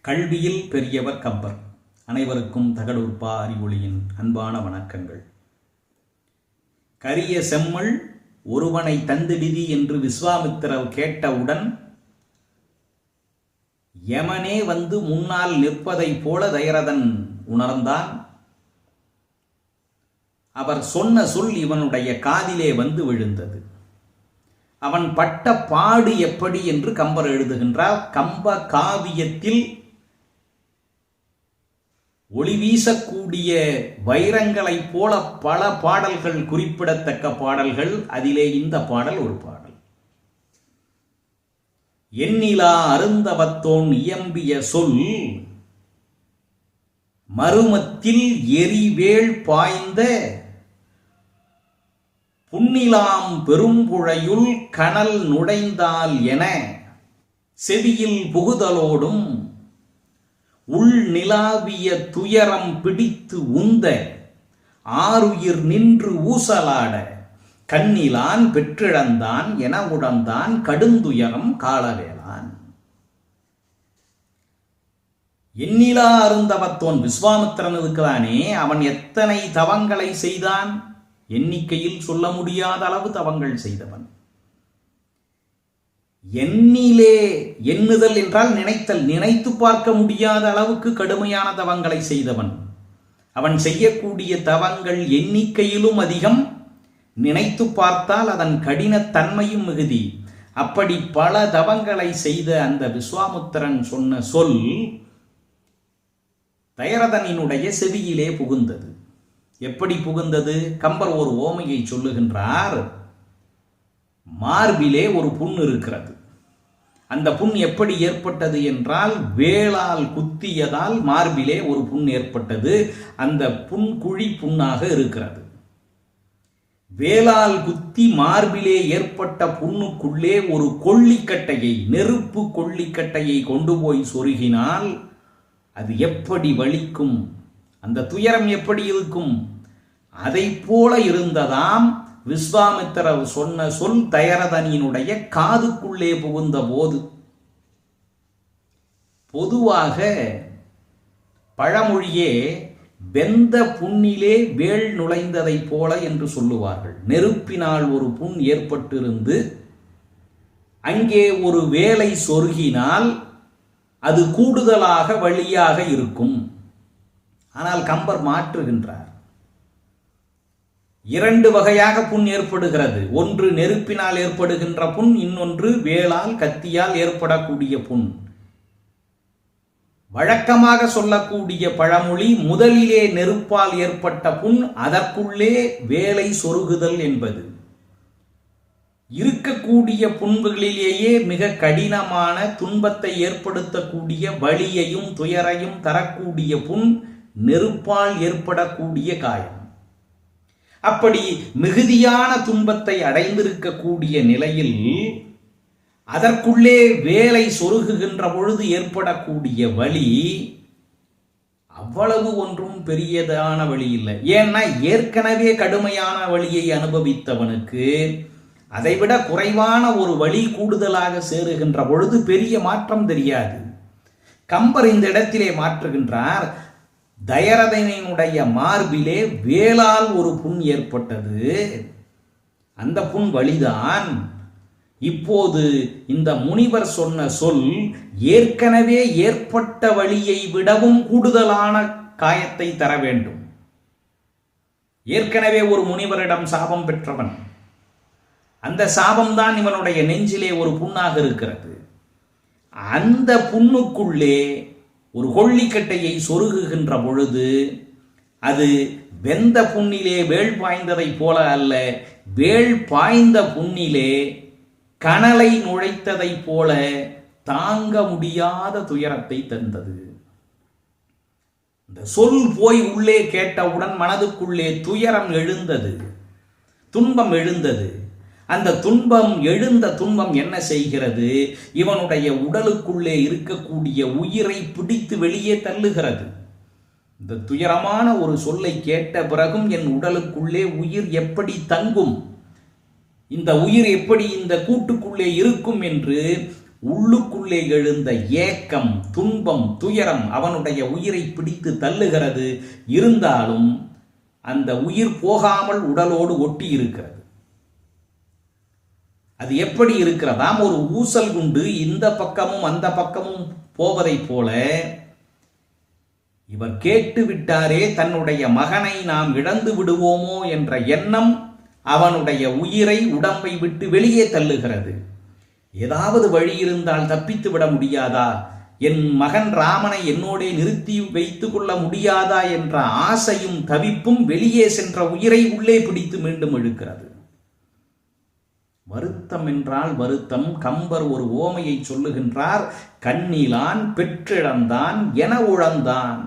கல்வியில் பெரியவர் கம்பர். அனைவருக்கும் தகடூர்பா அறிவொளியின் அன்பான வணக்கங்கள். கரிய செம்மல் ஒருவனை தந்து விதி என்று விஸ்வாமித்திரர் கேட்டவுடன் யமனே வந்து முன்னால் நிற்பதைப் போல தயரதன் உணர்ந்தான். அவர் சொன்ன சொல் இவனுடைய காதிலே வந்து விழுந்தது. அவன் பட்ட பாடு எப்படி என்று கம்பர் எழுதுகின்றார். கம்ப காவியத்தில் ஒளி வீசக்கூடிய வைரங்களைப் போல பல பாடல்கள், குறிப்பிடத்தக்க பாடல்கள். அதிலே இந்த பாடல் ஒரு பாடல். எண்ணிலா அருந்தவத்தோன் இயம்பிய சொல் மருமத்தில் எரிவேள் பாய்ந்த புன்னிலாம் பெரும்புழையுள் கனல் நுழைந்தால் என செவியில் புகுதலோடும் உள் நிலாவிய துயரம் பிடித்து உந்த ஆருயிர் நின்று ஊசலாட கண்ணிலான் பெற்றிழந்தான் என உடந்தான் கடுந்துயரம் காலவேளான். எண்ணிலா அருந்தவத்தோன் விஸ்வாமித்திரன் இருக்கிறானே, அவன் எத்தனை தவங்களை செய்தான்? எண்ணிக்கையில் சொல்ல முடியாத அளவு தவங்கள் செய்தவன். எண்ணிலே எண்ணுதல் என்றால் நினைத்தல், நினைத்து பார்க்க முடியாத அளவுக்கு கடுமையான தவங்களை செய்தவன். அவன் செய்யக்கூடிய தவங்கள் எண்ணிக்கையிலும் அதிகம், நினைத்து பார்த்தால் அதன் கடினத்தன்மையும் மிகுதி. அப்படி பல தவங்களை செய்த அந்த விஸ்வாமித்திரன் சொன்ன சொல் தயரதனினுடைய செவியிலே புகுந்தது. எப்படி புகுந்தது? கம்பர் ஒரு ஓமையை சொல்லுகின்றார். மார்பிலே ஒரு புண் இருக்கிறது. அந்த புண் எப்படி ஏற்பட்டது என்றால், வேளால் குத்தியதால் மார்பிலே ஒரு புண் ஏற்பட்டது. அந்த புண் குழி புண்ணாக இருக்கிறது. வேளால் குத்தி மார்பிலே ஏற்பட்ட புண்ணுக்குள்ளே ஒரு கொள்ளிக்கட்டையை, நெருப்பு கொள்ளிக்கட்டையை கொண்டு போய் சொருகினால் அது எப்படி வலிக்கும், அந்த துயரம் எப்படி இருக்கும்? அதை போல இருந்ததாம் விஸ்வாமித்திரர் சொன்ன சொல் தயரதனியினுடைய காதுக்குள்ளே புகுந்த போது. பொதுவாக பழமொழியே வெந்த புண்ணிலே வேள் நுழைந்ததை போல என்று சொல்லுவார்கள். நெருப்பினால் ஒரு புண் ஏற்பட்டிருந்து அங்கே ஒரு வேலை சொருகினால் அது கூடுதலாக வலியாக இருக்கும். ஆனால் கம்பர் மாற்றுகின்றார். இரண்டு வகையாக புண் ஏற்படுகிறது. ஒன்று நெருப்பினால் ஏற்படுகின்ற புண், இன்னொன்று வேளால் கத்தியால் ஏற்படக்கூடிய புண். வழக்கமாக சொல்லக்கூடிய பழமொழி, முதலிலே நெருப்பால் ஏற்பட்ட புண், அதற்குள்ளே வேலை சொருகுதல் என்பது. இருக்கக்கூடிய புண்களிலேயே மிக கடினமான துன்பத்தை ஏற்படுத்தக்கூடிய, வலியையும் துயரையும் தரக்கூடிய புண் நெருப்பால் ஏற்படக்கூடிய காயம். அப்படி மிகுதியான துன்பத்தை அடைந்திருக்கக்கூடிய நிலையில் அதற்குள்ளே வேலை சொருகுகின்ற பொழுது ஏற்படக்கூடிய வலி அவ்வளவு ஒன்றும் பெரியதான வலி இல்லை. ஏன்னா ஏற்கனவே கடுமையான வலியை அனுபவித்தவனுக்கு அதைவிட குறைவான ஒரு வலி கூடுதலாக சேருகின்ற பொழுது பெரிய மாற்றம் தெரியாது. கம்பர் இந்த இடத்திலே மாற்றுகின்றார். தயரதனினுடைய மார்பிலே வேளால் ஒரு புண் ஏற்பட்டது. அந்த புண் வலிதான். இப்போது இந்த முனிவர் சொன்ன சொல் ஏற்கனவே ஏற்பட்ட வலியை விடவும் கூடுதலான காயத்தை தர வேண்டும். ஏற்கனவே ஒரு முனிவரிடம் சாபம் பெற்றவன். அந்த சாபம்தான் இவனுடைய நெஞ்சிலே ஒரு புண்ணாக இருக்கிறது. அந்த புண்ணுக்குள்ளே ஒரு கொள்ளிக்கட்டையை சொருகுகின்ற பொழுது அது வெந்த புண்ணிலே வேள் பாய்ந்ததை போல அல்ல, வேள் பாய்ந்த புண்ணிலே கனலை நுழைத்ததை போல தாங்க முடியாத துயரத்தை தந்தது. இந்த சொல் போய் உள்ளே கேட்டவுடன் மனதுக்குள்ளே துயரம் எழுந்தது, துன்பம் எழுந்தது. அந்த துன்பம், எழுந்த துன்பம் என்ன செய்கிறது? இவனுடைய உடலுக்குள்ளே இருக்கக்கூடிய உயிரை பிடித்து வெளியே தள்ளுகிறது. இந்த துயரமான ஒரு சொல்லை கேட்ட பிறகும் என் உடலுக்குள்ளே உயிர் எப்படி தங்கும், இந்த உயிர் எப்படி இந்த கூட்டுக்குள்ளே இருக்கும் என்று உள்ளுக்குள்ளே எழுந்த ஏக்கம், துன்பம், துயரம் அவனுடைய உயிரை பிடித்து தள்ளுகிறது. இருந்தாலும் அந்த உயிர் போகாமல் உடலோடு ஒட்டி இருக்கிறது. அது எப்படி இருக்கிறதாம்? ஒரு ஊசல் குண்டு இந்த பக்கமும் அந்த பக்கமும் போவதைப் போல இவர் கேட்டு விட்டாரே, தன்னுடைய மகனை நாம் இழந்து விடுவோமோ என்ற எண்ணம் அவனுடைய உயிரை, உடம்பை விட்டு வெளியே தள்ளுகிறது. ஏதாவது வழி இருந்தால் தப்பித்து விட முடியாதா? என் மகன் ராமனை என்னோடே நிறுத்தி வைத்துக் கொள்ள முடியாதா என்ற ஆசையும் தவிப்பும் வெளியே சென்ற உயிரை உள்ளே பிடித்து மீண்டும் இழுக்கிறது. வருத்தம் என்றால் வருத்தம். கம்பர் ஒரு ஓமையை சொல்லுகின்றார். கண்ணிலான் பெற்றிழந்தான் என உழந்தான்.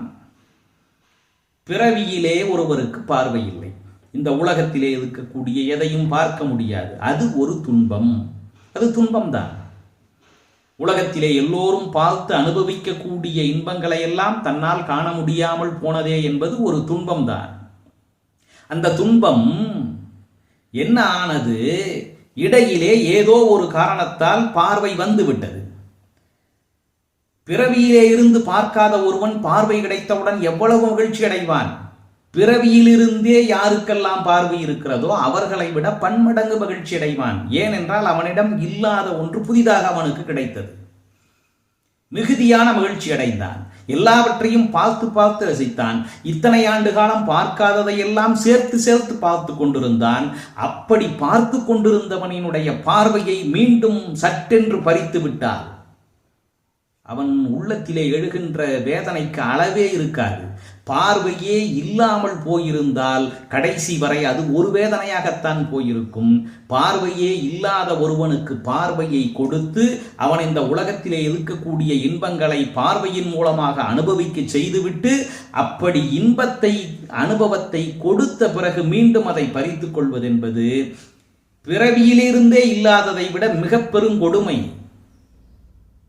பிறவியிலே ஒருவருக்கு பார்வை இல்லை. இந்த உலகத்திலே இருக்கக்கூடிய எதையும் பார்க்க முடியாது. அது ஒரு துன்பம். அது துன்பம்தான். உலகத்திலே எல்லோரும் பார்த்து அனுபவிக்கக்கூடிய இன்பங்களை எல்லாம் தன்னால் காண முடியாமல் போனதே என்பது ஒரு துன்பம்தான். அந்த துன்பம் என்ன ஆனது? இடையிலே ஏதோ ஒரு காரணத்தால் பார்வை வந்து விட்டது. பிறவியிலே இருந்து பார்க்காத ஒருவன் பார்வை கிடைத்தவுடன் எவ்வளவு மகிழ்ச்சி அடைவான்? பிறவியிலிருந்தே யாருக்கெல்லாம் பார்வை இருக்கிறதோ அவர்களை விட பன்மடங்கு மகிழ்ச்சி அடைவான். ஏனென்றால் அவனிடம் இல்லாத ஒன்று புதிதாக அவனுக்கு கிடைத்தது. மிகுதியான மகிழ்ச்சி அடைந்தான். எல்லாவற்றையும் பார்த்து பார்த்து ரசித்தான். இத்தனை ஆண்டு காலம் பார்க்காததையெல்லாம் சேர்த்து சேர்த்து பார்த்து கொண்டிருந்தான். அப்படி பார்த்து கொண்டிருந்தவனினுடைய பார்வையை மீண்டும் சட்டென்று பறித்து விட்டார். அவன் உள்ளத்திலே எழுகின்ற வேதனைக்கு அளவே இருக்காது. பார்வையே இல்லாமல் போயிருந்தால் கடைசி வரை அது ஒரு வேதனையாகத்தான் போயிருக்கும். பார்வையே இல்லாத ஒருவனுக்கு பார்வையை கொடுத்து அவன் இந்த உலகத்திலே இருக்கக்கூடிய இன்பங்களை பார்வையின் மூலமாக அனுபவிக்க செய்துவிட்டு, அப்படி இன்பத்தை அனுபவத்தை கொடுத்த பிறகு மீண்டும் அதை பறித்து கொள்வதென்பது பிறவியிலிருந்தே இல்லாததை விட மிக பெருங்கொடுமை.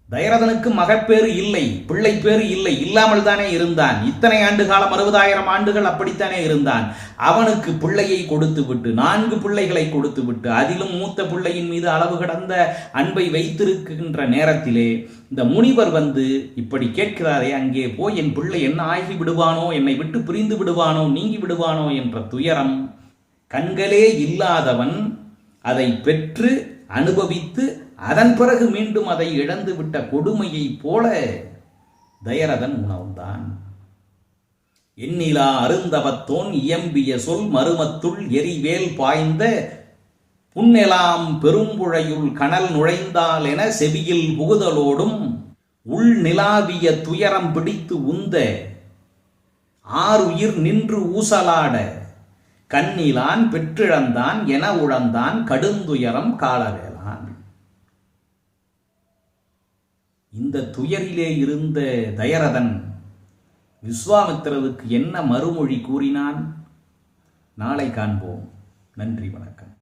தயரதனுக்கு மகப்பேறு இல்லை, பிள்ளை பேறு இல்லை, இல்லாமல் தானே இருந்தான். இத்தனை ஆண்டு காலம் 60,000 ஆண்டுகள் அப்படித்தானே இருந்தான். அவனுக்கு பிள்ளையை கொடுத்து விட்டு 4 பிள்ளைகளை கொடுத்து விட்டு அதிலும் மூத்த பிள்ளையின் மீது அளவு கடந்த அன்பை வைத்திருக்கின்ற நேரத்திலே இந்த முனிவர் வந்து இப்படி கேட்கிறாரே, அங்கே போய் என் பிள்ளை என்ன ஆகி விடுவானோ, என்னை விட்டு பிரிந்து விடுவானோ, நீங்கி விடுவானோ என்ற துயரம். கண்களே இல்லாதவன் அதை பெற்று அனுபவித்து அதன் பிறகு மீண்டும் அதை இழந்து விட்ட கொடுமையை போல தயரதன் உணர்ந்தான். எண்ணிலா அருந்தவத்தோன் இயம்பிய சொல் மருமத்துள் எரிவேல் பாய்ந்த புன்னெலாம் பெரும்புழையுள் கனல் நுழைந்தால் என செவியில் புகுதலோடும் உள் நிலாவிய துயரம் பிடித்து உந்த ஆறுயிர் நின்று ஊசலாட கண்ணிலான் பெற்றிழந்தான் என உழந்தான் கடுந்துயரம் காலவேலான். இந்த துயரிலே இருந்த தயரதன் விஸ்வாமித்திரருக்கு என்ன மறுமொழி கூறினான்? நாளை காண்போம். நன்றி, வணக்கம்.